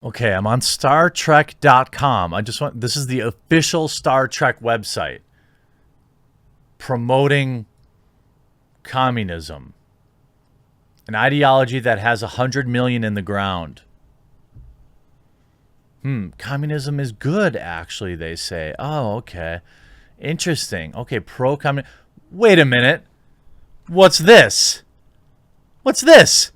Okay, I'm on StarTrek.com. This is the official Star Trek website promoting communism, an ideology that has 100 million in the ground. Communism is good, actually, they say. Oh, okay. Interesting. Okay, pro-communism. Wait a minute. What's this? What's this?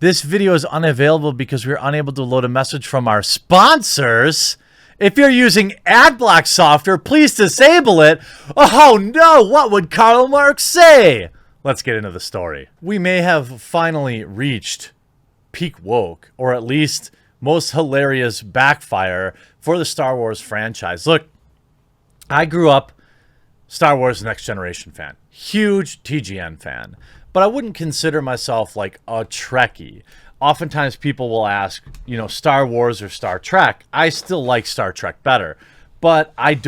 This video is unavailable because we're unable to load a message from our sponsors. If you're using AdBlock software, please disable it. Oh no, what would Karl Marx say? Let's get into the story. We may have finally reached peak woke, or at least most hilarious backfire for the Star Wars franchise. Look, I grew up Star Wars Next Generation fan. Huge TGN fan. But I wouldn't consider myself like a Trekkie. Oftentimes people will ask, Star Wars or Star Trek. I still like Star Trek better. But I'm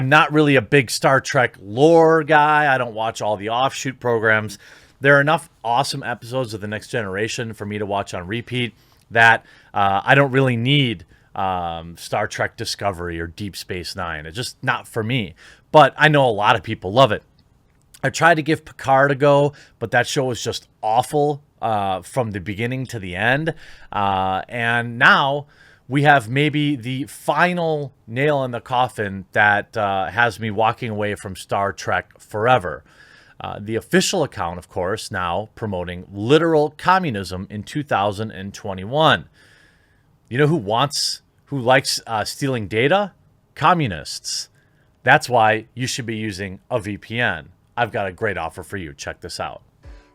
not really a big Star Trek lore guy. I don't watch all the offshoot programs. There are enough awesome episodes of The Next Generation for me to watch on repeat that I don't really need Star Trek Discovery or Deep Space Nine. It's just not for me. But I know a lot of people love it. I tried to give Picard a go, but that show was just awful from the beginning to the end. And now we have maybe the final nail in the coffin that has me walking away from Star Trek forever. The official account, of course, now promoting literal communism in 2021. You know who likes stealing data? Communists. That's why you should be using a VPN. I've got a great offer for you. Check this out.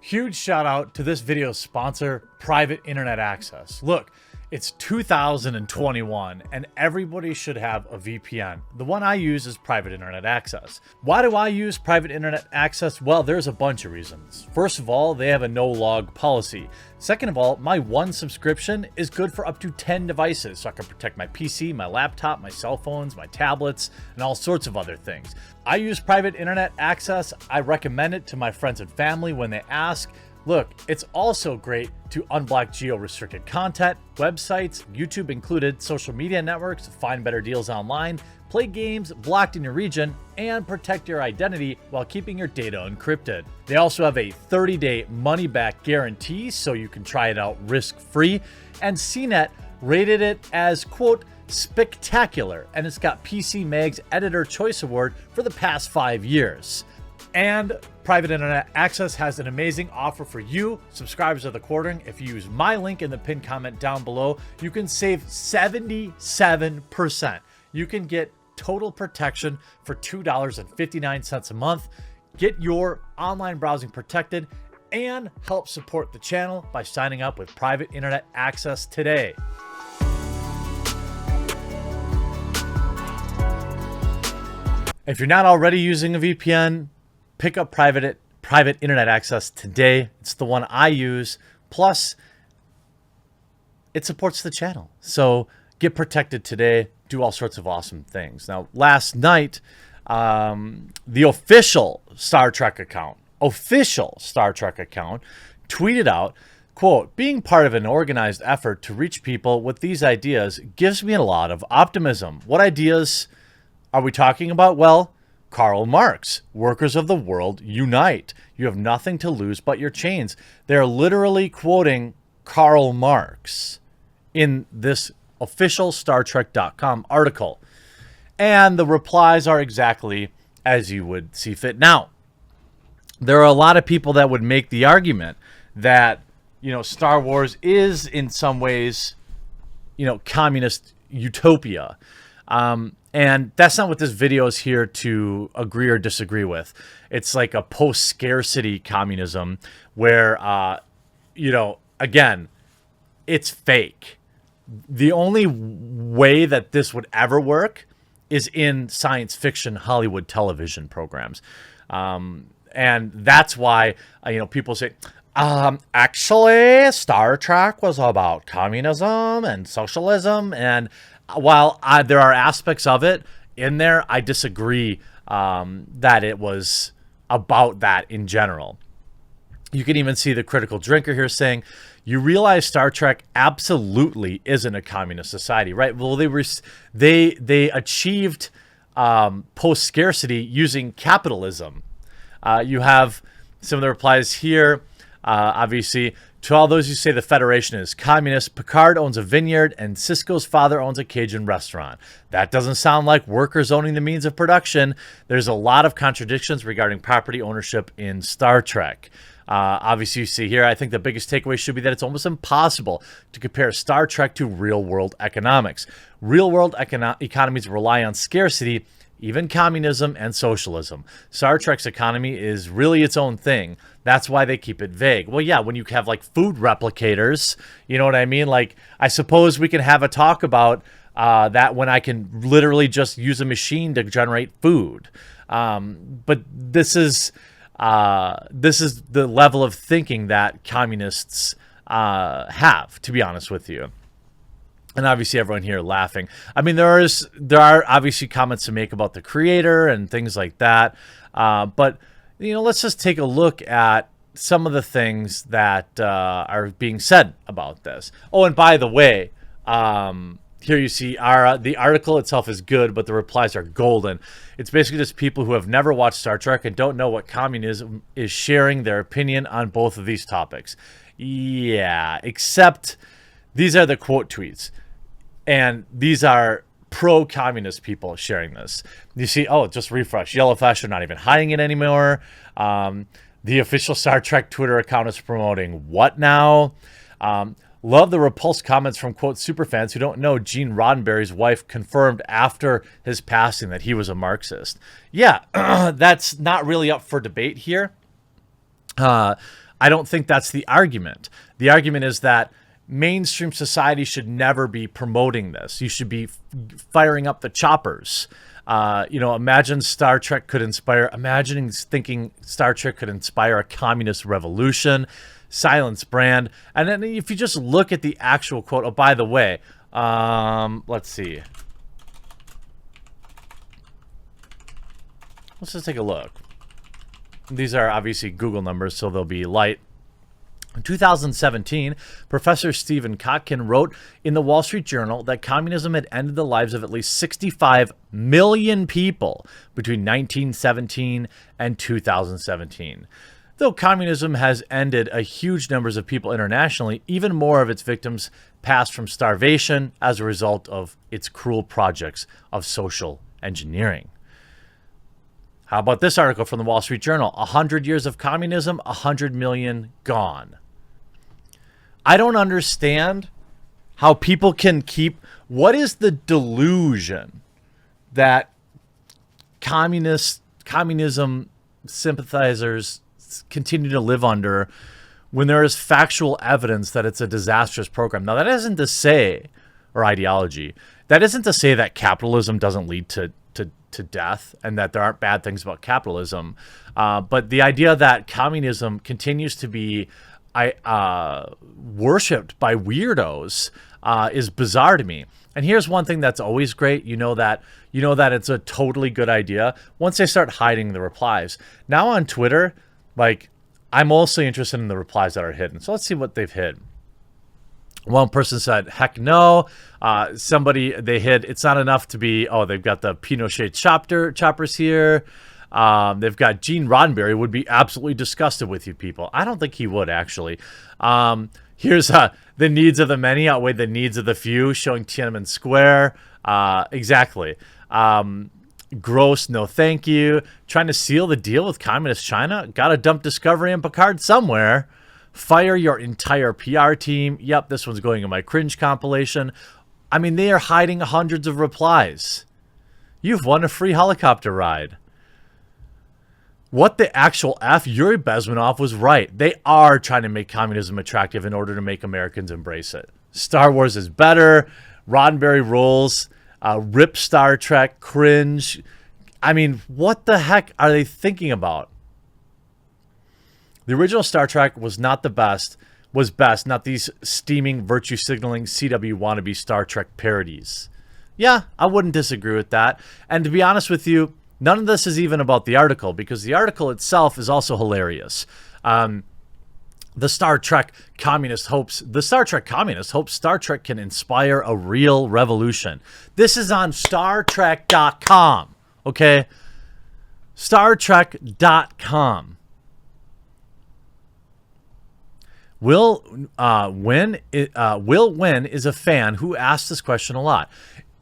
Huge shout out to this video's sponsor, Private Internet Access. Look, it's 2021 and everybody should have a VPN. The one I use is Private Internet Access. Why do I use Private Internet Access? Well, there's a bunch of reasons. First of all, they have a no-log policy. Second of all, my one subscription is good for up to 10 devices, so I can protect my PC, my laptop, my cell phones, my tablets, and all sorts of other things. I use Private Internet Access. I recommend it to my friends and family when they ask. Look, it's also great to unblock geo-restricted content, websites, YouTube included, social media networks, find better deals online, play games blocked in your region, and protect your identity while keeping your data encrypted. They also have a 30-day money-back guarantee so you can try it out risk-free, and CNET rated it as, quote, spectacular, and it's got PC Mag's Editor Choice Award for the past 5 years. And Private Internet Access has an amazing offer for you, subscribers of the Quartering. If you use my link in the pinned comment down below, you can save 77%. You can get total protection for $2.59 a month. Get your online browsing protected and help support the channel by signing up with Private Internet Access today. If you're not already using a VPN, pick up private internet access today. It's the one I use. Plus, it supports the channel. So get protected today. Do all sorts of awesome things. Now, last night, the official Star Trek account tweeted out, quote, being part of an organized effort to reach people with these ideas gives me a lot of optimism. What ideas are we talking about? Well, Karl Marx, workers of the world unite. You have nothing to lose but your chains. They're literally quoting Karl Marx in this official StarTrek.com article. And the replies are exactly as you would see fit. Now, there are a lot of people that would make the argument that, Star Wars is in some ways, communist utopia. And that's not what this video is here to agree or disagree with. It's like a post-scarcity communism where, again, it's fake. The only way that this would ever work is in science fiction Hollywood television programs. And that's why, people say, actually, Star Trek was about communism and socialism, and while there are aspects of it in there, I disagree that it was about that in general. You can even see the critical drinker here saying, you realize Star Trek absolutely isn't a communist society, right? Well, they achieved post-scarcity using capitalism. You have some of the replies here. Obviously, to all those who say the Federation is communist, Picard owns a vineyard and Sisko's father owns a Cajun restaurant. That doesn't sound like workers owning the means of production. There's a lot of contradictions regarding property ownership in Star Trek. Obviously, you see here, I think the biggest takeaway should be that it's almost impossible to compare Star Trek to real-world economics. Real-world economies rely on scarcity, even communism and socialism. Star Trek's economy is really its own thing. That's why they keep it vague. Well, yeah, when you have like food replicators, you know what I mean? Like, I suppose we can have a talk about that when I can literally just use a machine to generate food. But this is the level of thinking that communists have, to be honest with you. And obviously everyone here laughing. I mean, there are obviously comments to make about the creator and things like that. But, you know, let's just take a look at some of the things that are being said about this. Oh, and by the way, here you see the article itself is good, but the replies are golden. It's basically just people who have never watched Star Trek and don't know what communism is sharing their opinion on both of these topics. Yeah, except these are the quote tweets. And these are pro-communist people sharing this. You see, oh, just refresh. Yellowfish are not even hiding it anymore. The official Star Trek Twitter account is promoting what now? Love the repulsed comments from, quote, superfans who don't know Gene Roddenberry's wife confirmed after his passing that he was a Marxist. Yeah, that's not really up for debate here. I don't think that's the argument. The argument is that mainstream society should never be promoting this. You should be firing up the choppers. You know, imagining Star Trek could inspire a communist revolution. Silence Brand. And then if you just look at the actual quote, oh, by the way, let's see. Let's just take a look. These are obviously Google numbers, so they'll be light. In 2017, Professor Stephen Kotkin wrote in the Wall Street Journal that communism had ended the lives of at least 65 million people between 1917 and 2017. Though communism has ended a huge numbers of people internationally, even more of its victims passed from starvation as a result of its cruel projects of social engineering. How about this article from the Wall Street Journal? 100 years of communism, 100 million gone. I don't understand how people can keep... What is the delusion that communism sympathizers continue to live under when there is factual evidence that it's a disastrous program? Now, that isn't to say, or ideology, that isn't to say that capitalism doesn't lead to death and that there aren't bad things about capitalism. But the idea that communism continues to be worshipped by weirdos is bizarre to me. And here's one thing that's always great. You know that it's a totally good idea once they start hiding the replies. Now on Twitter, like, I'm mostly interested in the replies that are hidden. So let's see what they've hid. One person said, heck no. They hid, it's not enough to be, oh, they've got the Pinochet choppers here. They've got Gene Roddenberry would be absolutely disgusted with you people. I don't think he would, actually. Here's the needs of the many outweigh the needs of the few, showing Tiananmen Square. Exactly. Gross, no thank you. Trying to seal the deal with communist China? Gotta dump Discovery and Picard somewhere. Fire your entire PR team. Yep, this one's going in my cringe compilation. I mean, they are hiding hundreds of replies. You've won a free helicopter ride. What the actual F? Yuri Bezmenov was right. They are trying to make communism attractive in order to make Americans embrace it. Star Wars is better. Roddenberry rules. Rip Star Trek. Cringe. I mean, what the heck are they thinking about? The original Star Trek was not the best. Was best, not these steaming, virtue signaling CW wannabe Star Trek parodies. Yeah, I wouldn't disagree with that. And to be honest with you, none of this is even about the article, because the article itself is also hilarious. The Star Trek communist hopes Star Trek can inspire a real revolution. This is on StarTrek.com. Okay? StarTrek.com. Will Wynn is a fan who asks this question a lot.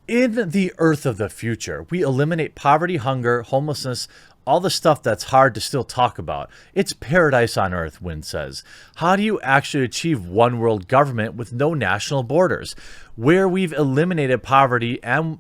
In the Earth of the future, we eliminate poverty, hunger, homelessness, all the stuff that's hard to still talk about. It's paradise on Earth, Wynn says. How do you actually achieve one world government with no national borders, where we've eliminated poverty and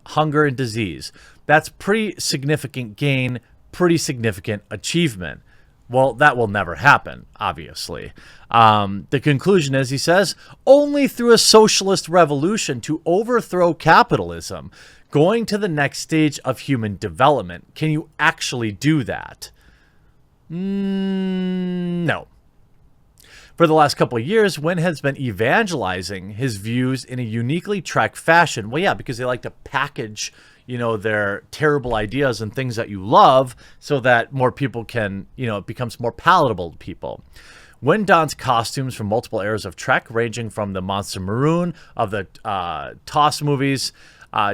hunger and disease? That's pretty significant gain, pretty significant achievement. Well, that will never happen, obviously. The conclusion is, he says, only through a socialist revolution to overthrow capitalism, going to the next stage of human development, can you actually do that? No. For the last couple of years, Wynn has been evangelizing his views in a uniquely Trek fashion. Well, yeah, because they like to package, you know, their terrible ideas and things that you love so that more people can, you know, it becomes more palatable to people. Wynn dons costumes from multiple eras of Trek, ranging from the Monster Maroon of the TOS movies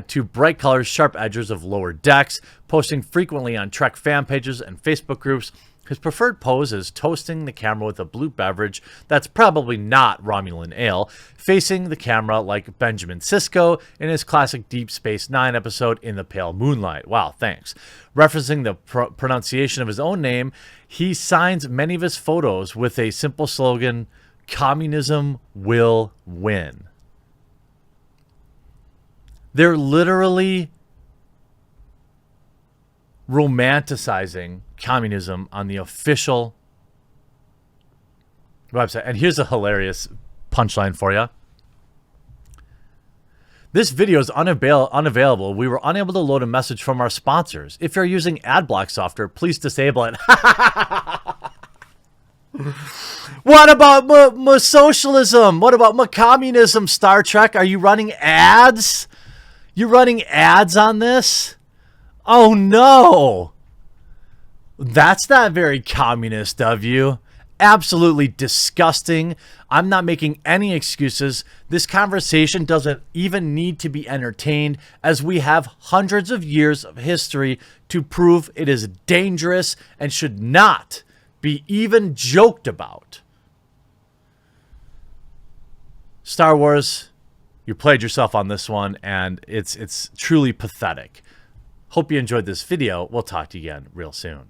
to bright colors, sharp edges of Lower Decks, posting frequently on Trek fan pages and Facebook groups. His preferred pose is toasting the camera with a blue beverage that's probably not Romulan ale, facing the camera like Benjamin Sisko in his classic Deep Space Nine episode In the Pale Moonlight. Wow, thanks. Referencing the pronunciation of his own name, he signs many of his photos with a simple slogan, "Communism will win." They're literally romanticizing communism on the official website. And here's a hilarious punchline for you. This video is unavailable. We were unable to load a message from our sponsors. If you're using AdBlock software, please disable it. What about socialism? What about communism, Star Trek? Are you running ads? You running ads on this? Oh no! That's not very communist of you. Absolutely disgusting. I'm not making any excuses. This conversation doesn't even need to be entertained, as we have hundreds of years of history to prove it is dangerous and should not be even joked about. Star Wars, you played yourself on this one, and it's truly pathetic. Hope you enjoyed this video. We'll talk to you again real soon.